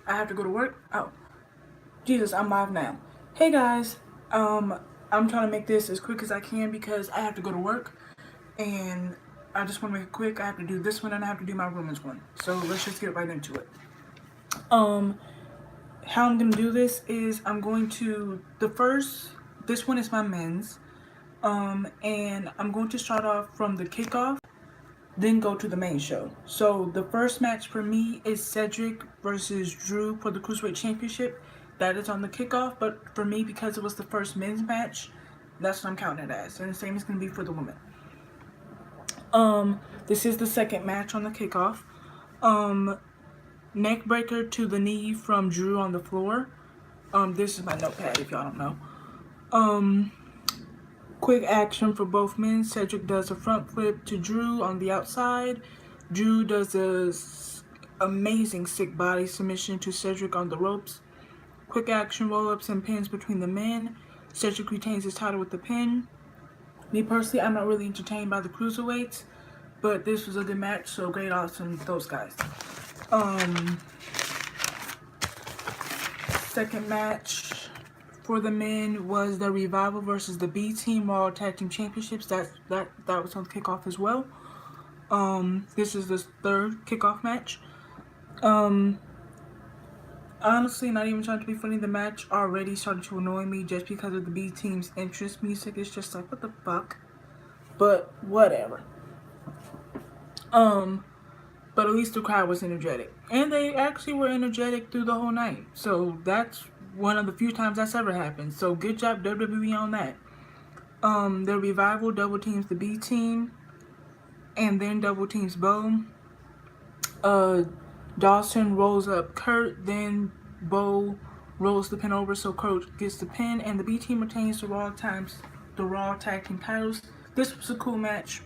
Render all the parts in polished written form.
I have to go to work. Oh, Jesus, I'm live now. Hey guys, I'm trying to make this as quick as I can because I have to go to work, and I just want to make it quick. I have to do this one and I have to do my women's one. So let's just get right into it. Um, how I'm gonna do this is I'm going to This one is my men's. And I'm going to start off from the kickoff, then go to the main show. So the first match for me is Cedric versus Drew for the Cruiserweight Championship. That is on the kickoff, but for me, because it was the first men's match, that's what I'm counting it as. And the same is going to be for the women. This is the second match on the kickoff. Neck breaker to the knee from Drew on the floor. This is my notepad if y'all don't know. Quick action for both men. Cedric does a front flip to Drew on the outside. Drew does a amazing sick body submission to Cedric on the ropes. Quick action roll-ups and pins between the men. Cedric retains his title with the pin. Me personally, I'm not really entertained by the cruiserweights, but this was a good match, so great awesome those guys. Second match for the men was the Revival versus the B Team Raw Tag Team Championships. That was on kickoff as well. This is the third kickoff match. Honestly, not even trying to be funny, the match already started to annoy me just because of the B Team's entrance music. It's just like, what the fuck? But whatever. But at least the crowd was energetic. And they actually were energetic through the whole night. So that's one of the few times that's ever happened. So good job WWE on that. The Revival double teams the B Team. And then double teams Bo. Dawson rolls up Kurt. Then Bo rolls the pin over so Kurt gets the pin. And the B Team retains the Raw Tag Team titles. This was a cool match.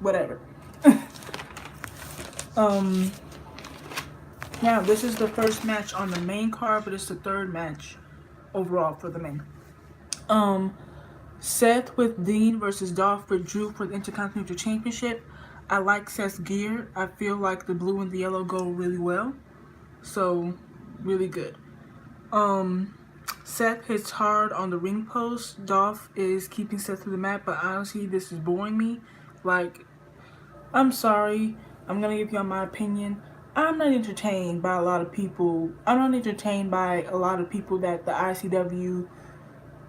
Whatever. Now, this is the first match on the main card, but it's the third match overall for the men. Seth with Dean versus Dolph with Drew for the Intercontinental Championship. I like Seth's gear. I feel like the blue and the yellow go really well. So, really good. Seth hits hard on the ring post. Dolph is keeping Seth to the mat, but honestly, this is boring me. Like, I'm sorry. I'm gonna give y'all my opinion. I'm not entertained by a lot of people. I'm not entertained by a lot of people that the ICW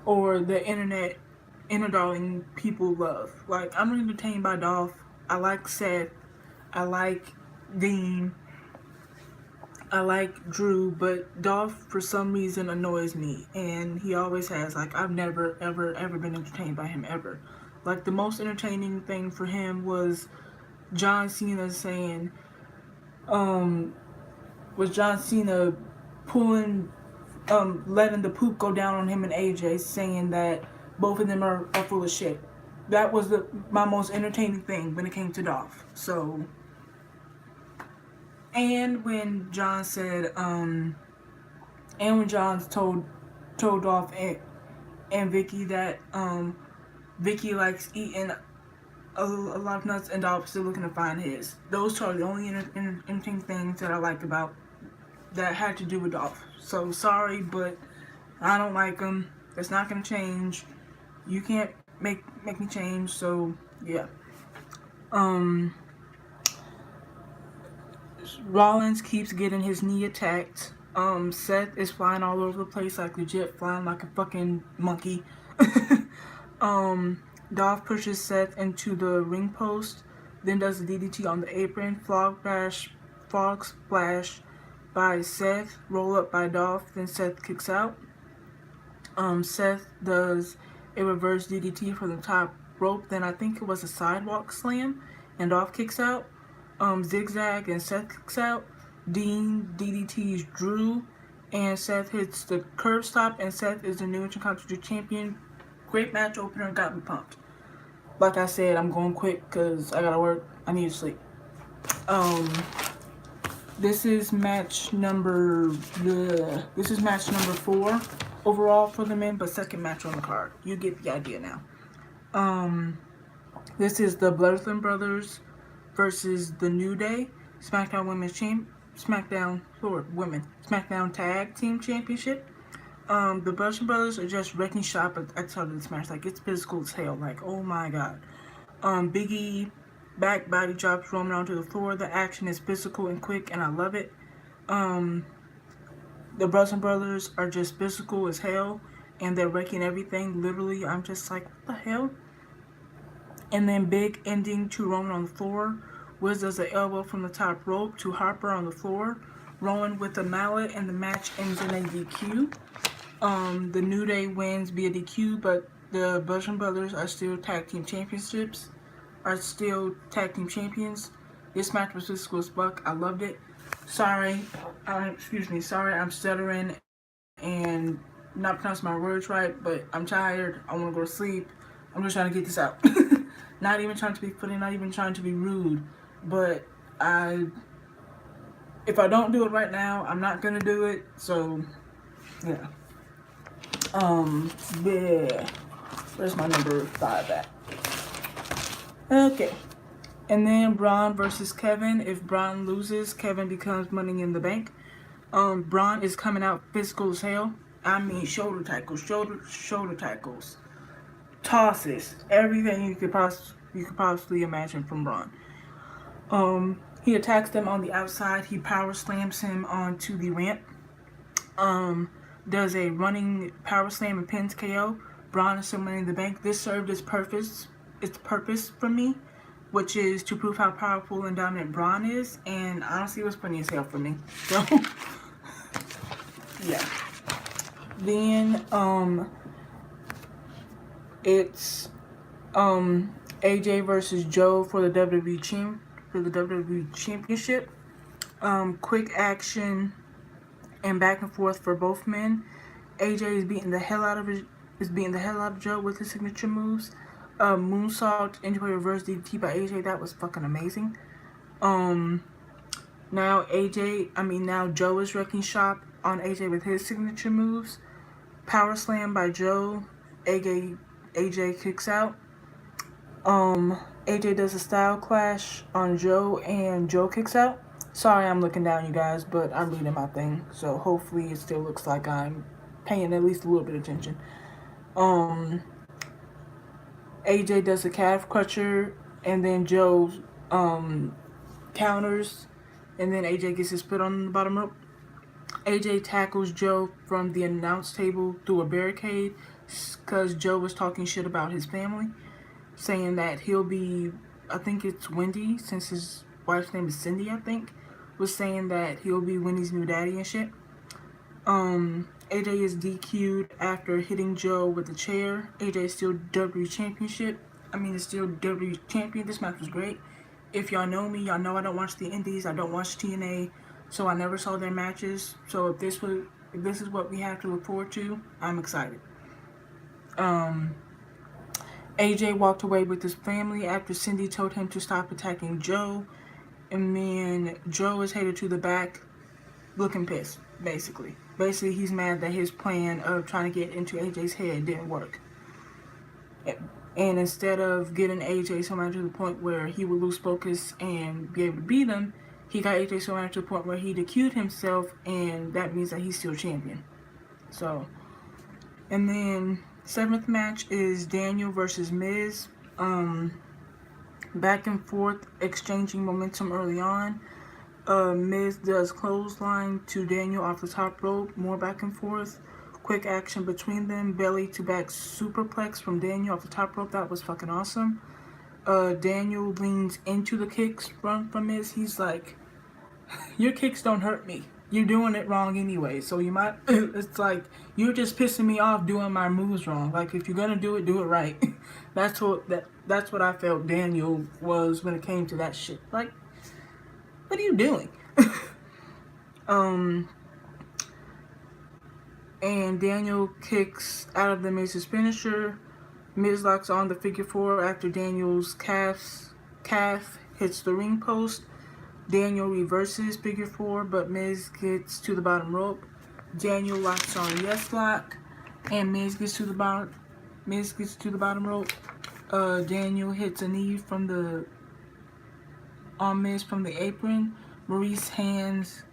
or the internet inner darling people love. Like, I'm not entertained by Dolph. I like Seth. I like Dean. I like Drew, but Dolph for some reason annoys me, and he always has. Like, I've never ever been entertained by him ever. Like, the most entertaining thing for him was John Cena saying, was John Cena pulling, letting the poop go down on him and AJ, saying that both of them are full of shit. That was my most entertaining thing when it came to Dolph. So, and when John said, and when John told Dolph and Vicky that, Vicky likes eating a lot of nuts and Dolph still looking to find his. Those two are the only entertaining things that I like about that had to do with Dolph. So sorry, but I don't like them. It's not gonna change. You can't make me change. So yeah. Rollins keeps getting his knee attacked. Seth is flying all over the place, like legit flying like a fucking monkey. Dolph pushes Seth into the ring post, then does a DDT on the apron, frog splash by Seth, roll up by Dolph, then Seth kicks out. Seth does a reverse DDT for the top rope, then I think it was a sidewalk slam, and Dolph kicks out. Zigzag and Seth kicks out. Dean DDT's Drew, and Seth hits the curb stop, and Seth is the new Intercontinental Champion. Great match opener, got me pumped. Like I said, I'm going quick because I gotta work. I need to sleep. This is match number 4 overall for the men, but second match on the card. You get the idea now. This is the Bloodline Brothers versus the New Day, SmackDown Women's SmackDown, Lord, women, SmackDown Tag Team Championship. The Bludgeon Brothers are just wrecking shop at the start of this match. Like, it's physical as hell. Like, oh my god. Big E back body drops Roman onto the floor. The action is physical and quick, and I love it. The Bludgeon Brothers are just physical as hell, and they're wrecking everything. Literally, I'm just like, what the hell? And then big ending to Roman on the floor. Wiz does an elbow from the top rope to Harper on the floor. Roman with a mallet, and the match ends in a DQ. The New Day wins via DQ, but the Bludgeon Brothers are still tag team champions. This match was physical as fuck. I loved it. Sorry, I'm stuttering and not pronouncing my words right, but I'm tired. I want to go to sleep. I'm just trying to get this out. Not even trying to be funny, not even trying to be rude, but if I don't do it right now, I'm not gonna do it. So, yeah. Yeah. Where's my number 5 at? Okay. And then Braun versus Kevin. If Braun loses, Kevin becomes Money in the Bank. Braun is coming out physical as hell. I mean, shoulder tackles, tosses, everything you could possibly imagine from Braun. He attacks them on the outside. He power slams him onto the ramp. Does a running power slam and pins KO. Braun is still Money in the Bank. This served its purpose for me, which is to prove how powerful and dominant Braun is, and honestly, it was funny as hell for me. So, yeah. Then, it's AJ versus Joe for the WWE Championship. Quick action and back and forth for both men. AJ is beating the hell out of Joe with his signature moves. Moonsault into a reverse DDT by AJ. That was fucking amazing. Now Joe is wrecking shop on AJ with his signature moves. Power slam by Joe. AJ kicks out. AJ does a style clash on Joe, and Joe kicks out. Sorry, I'm looking down, you guys, but I'm reading my thing, so hopefully it still looks like I'm paying at least a little bit of attention. AJ does a calf crusher, and then Joe counters, and then AJ gets his foot on the bottom rope. AJ tackles Joe from the announce table through a barricade because Joe was talking shit about his family, saying that he'll be, I think it's Wendy, since his wife's name is Cindy, I think, was saying that he'll be Wendy's new daddy and shit. AJ is DQ'd after hitting Joe with a chair. AJ is still WWE champion. This match was great. If y'all know me, y'all know I don't watch the indies. I don't watch TNA, so I never saw their matches. So if this is what we have to look forward to, I'm excited. AJ walked away with his family after Cindy told him to stop attacking Joe. And then Joe is headed to the back looking pissed, basically. Basically, he's mad that his plan of trying to get into AJ's head didn't work. And instead of getting AJ so much to the point where he would lose focus and be able to beat him, he got AJ so much to the point where he DQ'd himself, and that means that he's still champion. So, and then 7th match is Daniel versus Miz. Back and forth, exchanging momentum early on. Miz does clothesline to Daniel off the top rope. More back and forth. Quick action between them. Belly to back superplex from Daniel off the top rope. That was fucking awesome. Daniel leans into the kicks from Miz. He's like, your kicks don't hurt me. You're doing it wrong anyway. So you might, it's like, you're just pissing me off doing my moves wrong. Like, if you're gonna do it right. That's what I felt Daniel was when it came to that shit. Like, what are you doing? And Daniel kicks out of the Miz's finisher. Miz locks on the figure 4 after Daniel's calf hits the ring post. Daniel reverses figure 4, but Miz gets to the bottom rope. Daniel locks on yes lock, and Miz gets to the bottom rope. Daniel hits a knee on Miz from the apron. Maurice's hands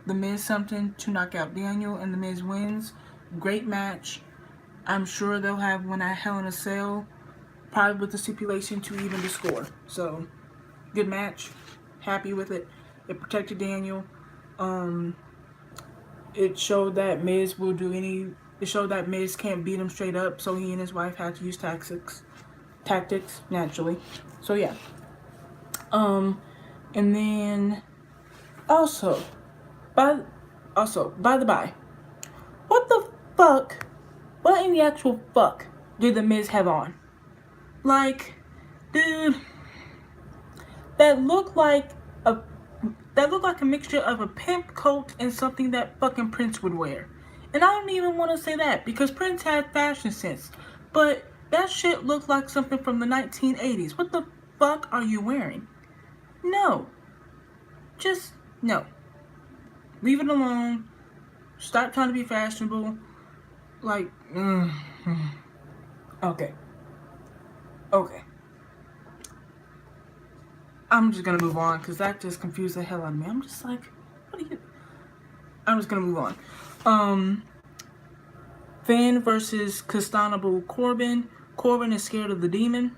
The Miz something to knock out Daniel, and The Miz wins. Great match. I'm sure they'll have one at Hell in a Cell, probably with the stipulation to even the score. So, good match. Happy with it. It protected Daniel. It showed that Miz will do any. It showed that Miz can't beat him straight up, so he and his wife had to use tactics naturally. So yeah. And then also, by the by, what the fuck? What in the actual fuck did the Miz have on? Like, dude, that looked like a mixture of a pimp coat and something that fucking Prince would wear. And I don't even want to say that because Prince had fashion sense, but that shit looked like something from the 1980s. What the fuck are you wearing? No. Just no. Leave it alone. Stop trying to be fashionable. Like, okay. I'm just gonna move on because that just confused the hell out of me. I'm just like, what are you? I'm just gonna move on. Finn versus Constantable Corbin. Corbin is scared of the demon.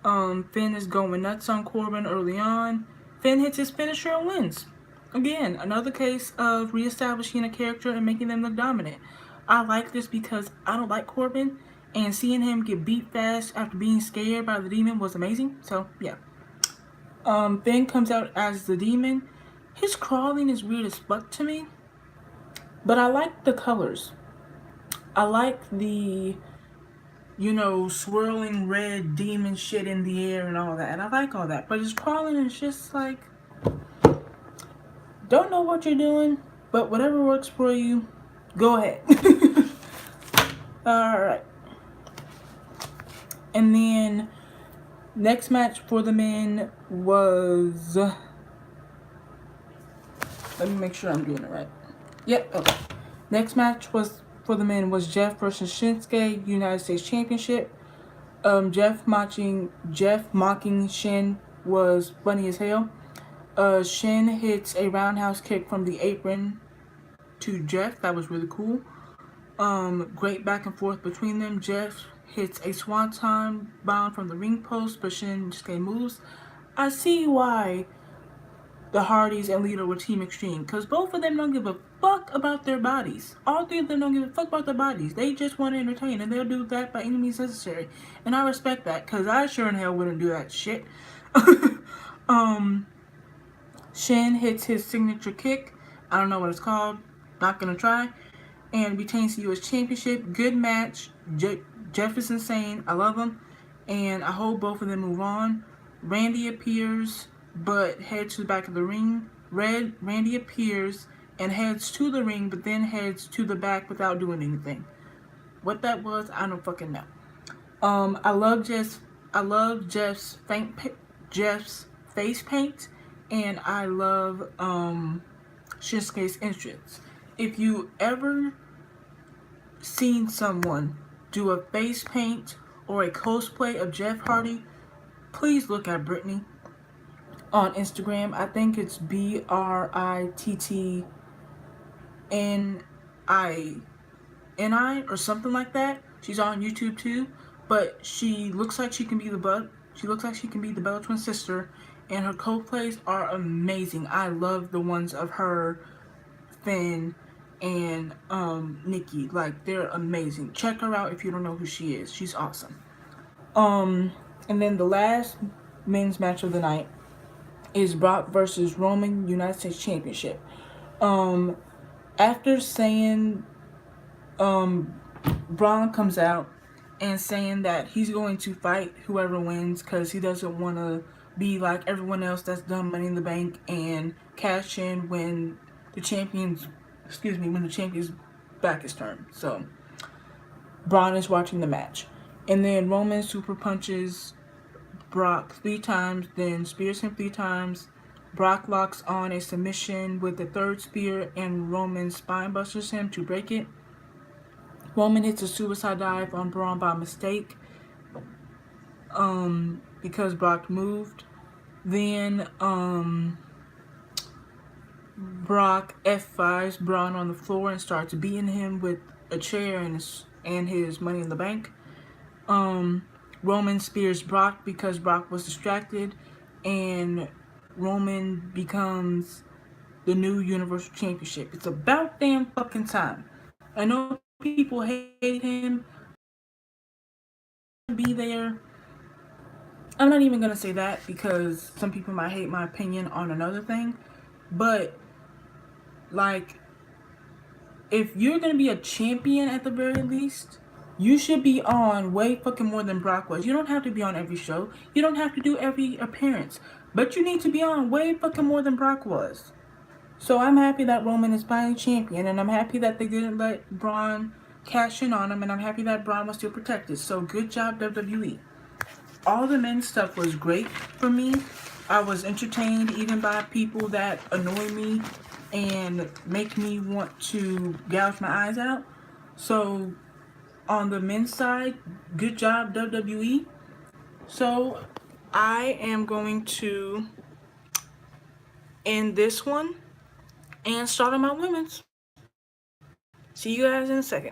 Finn is going nuts on Corbin early on. Finn hits his finisher and wins. Again, another case of reestablishing a character and making them look dominant. I like this because I don't like Corbin, and seeing him get beat fast after being scared by the demon was amazing. So yeah. Finn comes out as the demon. His crawling is weird as fuck to me, but I like the colors. I like the, swirling red demon shit in the air and all that. And I like all that. But his crawling is just like, don't know what you're doing, but whatever works for you, go ahead. Alright. And then, next match for the men was, let me make sure I'm doing it right. Yep, okay. Next match for the men was Jeff versus Shinsuke, United States Championship. Jeff mocking Shin was funny as hell. Shin hits a roundhouse kick from the apron to Jeff. That was really cool. Great back and forth between them. Jeff hits a swanton bomb from the ring post, but Shinsuke moves. I see why the Hardys and Lita were Team Extreme, because both of them don't give a fuck about their bodies. All three of them don't give a fuck about their bodies. They just want to entertain, and they'll do that by any means necessary. And I respect that, because I sure in hell wouldn't do that shit. Shin hits his signature kick. I don't know what it's called. Not gonna try. And retains the U.S. Championship. Good match. Jeff is insane. I love him. And I hope both of them move on. Randy appears, but heads to the back of the ring. Randy appears and heads to the ring, but then heads to the back without doing anything. What that was, I don't fucking know. I love Jeff's face paint, and I love Shinsuke's entrance. If you ever seen someone do a face paint or a cosplay of Jeff Hardy, please look at Brittany on Instagram. I think it's BRITTNINI or something like that. She's on YouTube too, but she looks like she can be the Bella twin sister, and her cosplays are amazing. I love the ones of her, Finn, and Nikki. Like, they're amazing. Check her out if you don't know who she is. She's awesome. And then the last men's match of the night is Brock versus Roman, United States Championship. After saying, Braun comes out and saying that he's going to fight whoever wins because he doesn't want to be like everyone else that's done Money in the Bank and cash in when the champion's back is turned. So Braun is watching the match. And then Roman super punches Brock 3 times, then spears him 3 times. Brock locks on a submission with the 3rd spear, and Roman spine busters him to break it. Roman hits a suicide dive on Braun by mistake, because Brock moved. Then Brock F5s Braun on the floor and starts beating him with a chair and his Money in the Bank. Roman spears Brock because Brock was distracted, and Roman becomes the new Universal Championship. It's about damn fucking time. I know people hate him. Be there. I'm not even gonna say that because some people might hate my opinion on another thing, but like, if you're gonna be a champion at the very least, you should be on way fucking more than Brock was. You don't have to be on every show. You don't have to do every appearance. But you need to be on way fucking more than Brock was. So I'm happy that Roman is finally champion, and I'm happy that they didn't let Braun cash in on him, and I'm happy that Braun was still protected. So good job, WWE. All the men's stuff was great for me. I was entertained even by people that annoy me and make me want to gouge my eyes out. So on the men's side, good job WWE. So I am going to end this one and start on my women's. See you guys in a second.